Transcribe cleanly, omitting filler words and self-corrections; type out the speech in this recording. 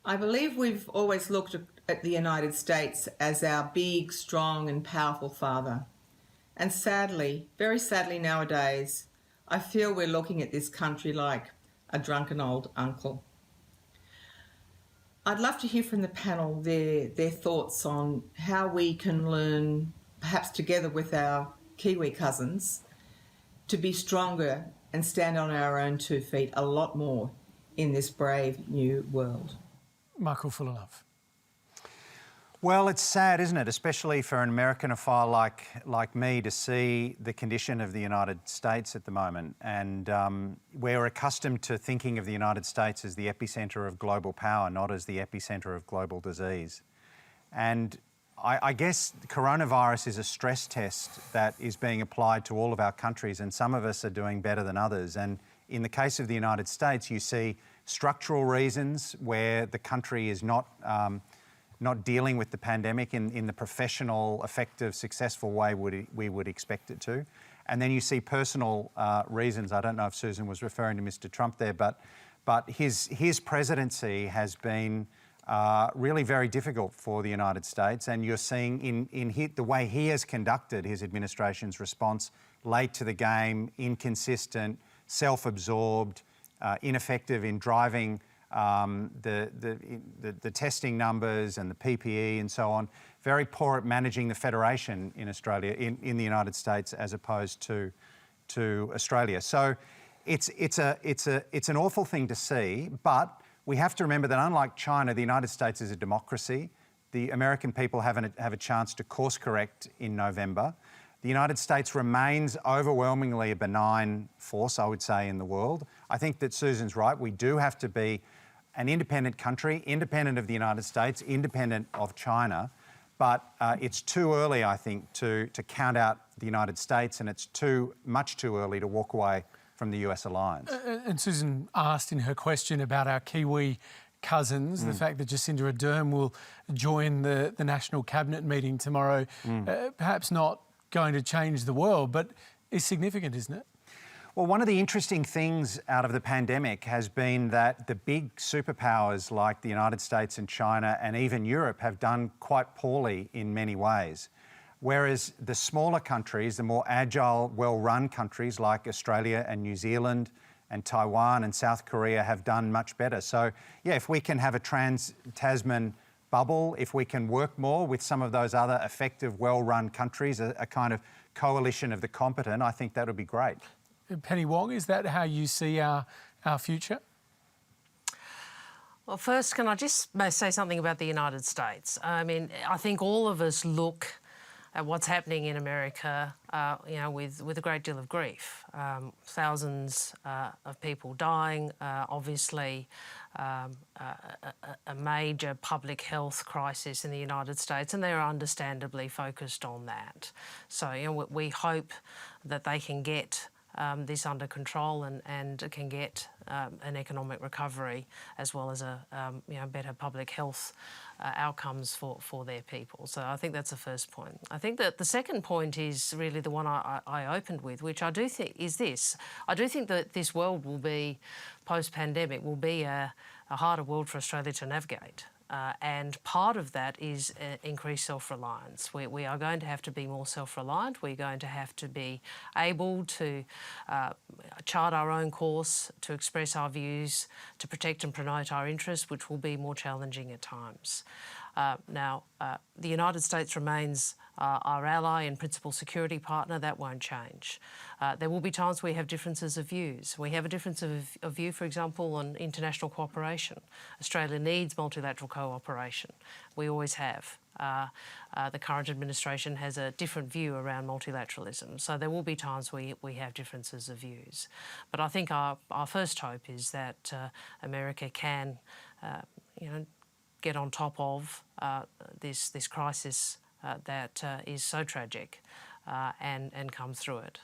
I believe we've always looked at the United States as our big, strong, and powerful father. And sadly, very sadly nowadays, I feel we're looking at this country like a drunken old uncle. I'd love to hear from the panel their thoughts on how we can learn, perhaps together with our Kiwi cousins, to be stronger and stand on our own 2 feet a lot more in this brave new world. Michael Fullerlove. Well, it's sad, isn't it? Especially for an Americanophile like me to see the condition of the United States at the moment. And we're accustomed to thinking of the United States as the epicentre of global power, not as the epicentre of global disease. And I guess coronavirus is a stress test that is being applied to all of our countries, and some of us are doing better than others. And in the case of the United States, you see structural reasons where the country is not dealing with the pandemic in the professional, effective, successful way we would expect it to. And then you see personal reasons. I don't know if Susan was referring to Mr. Trump there, but his presidency has been really very difficult for the United States. And you're seeing in the way he has conducted his administration's response, late to the game, inconsistent, self-absorbed, ineffective in driving the testing numbers and the PPE and so on, very poor at managing the federation in Australia, in the United States, as opposed to Australia. So it's an awful thing to see, but we have to remember that unlike China, the United States is a democracy. The American people have a chance to course correct in November. The United States remains overwhelmingly a benign force, I would say, in the world. I think that Susan's right. We do have to be an independent country, independent of the United States, independent of China. But it's too early, I think, to count out the United States, and it's much too early to walk away from the US alliance. And Susan asked in her question about our Kiwi cousins, the fact that Jacinda Ardern will join the National Cabinet meeting tomorrow, perhaps not going to change the world, but is significant, isn't it? Well, one of the interesting things out of the pandemic has been that the big superpowers like the United States and China and even Europe have done quite poorly in many ways. Whereas the smaller countries, the more agile, well-run countries like Australia and New Zealand and Taiwan and South Korea have done much better. So, yeah, if we can have a trans-Tasman bubble, if we can work more with some of those other effective, well-run countries, a kind of coalition of the competent, I think that would be great. Penny Wong, is that how you see our future? Well, first, can I just say something about the United States? I mean, I think all of us look at what's happening in America, with a great deal of grief. Thousands of people dying, obviously a major public health crisis in the United States, and they're understandably focused on that. So, we hope that they can get this under control and can get an economic recovery as well as better public health outcomes for their people. So I think that's the first point. I think that the second point is really the one I opened with, which I do think is this. I do think that this world will be, post-pandemic, will be a harder world for Australia to navigate. And part of that is increased self-reliance. We are going to have to be more self-reliant. We're going to have to be able to chart our own course, to express our views, to protect and promote our interests, which will be more challenging at times. Now, the United States remains our ally and principal security partner. That won't change. There will be times we have differences of views. We have a difference of view, for example, on international cooperation. Australia needs multilateral cooperation. We always have. The current administration has a different view around multilateralism. So there will be times we have differences of views. But I think our first hope is that America can, get on top of this crisis that is so tragic and come through it.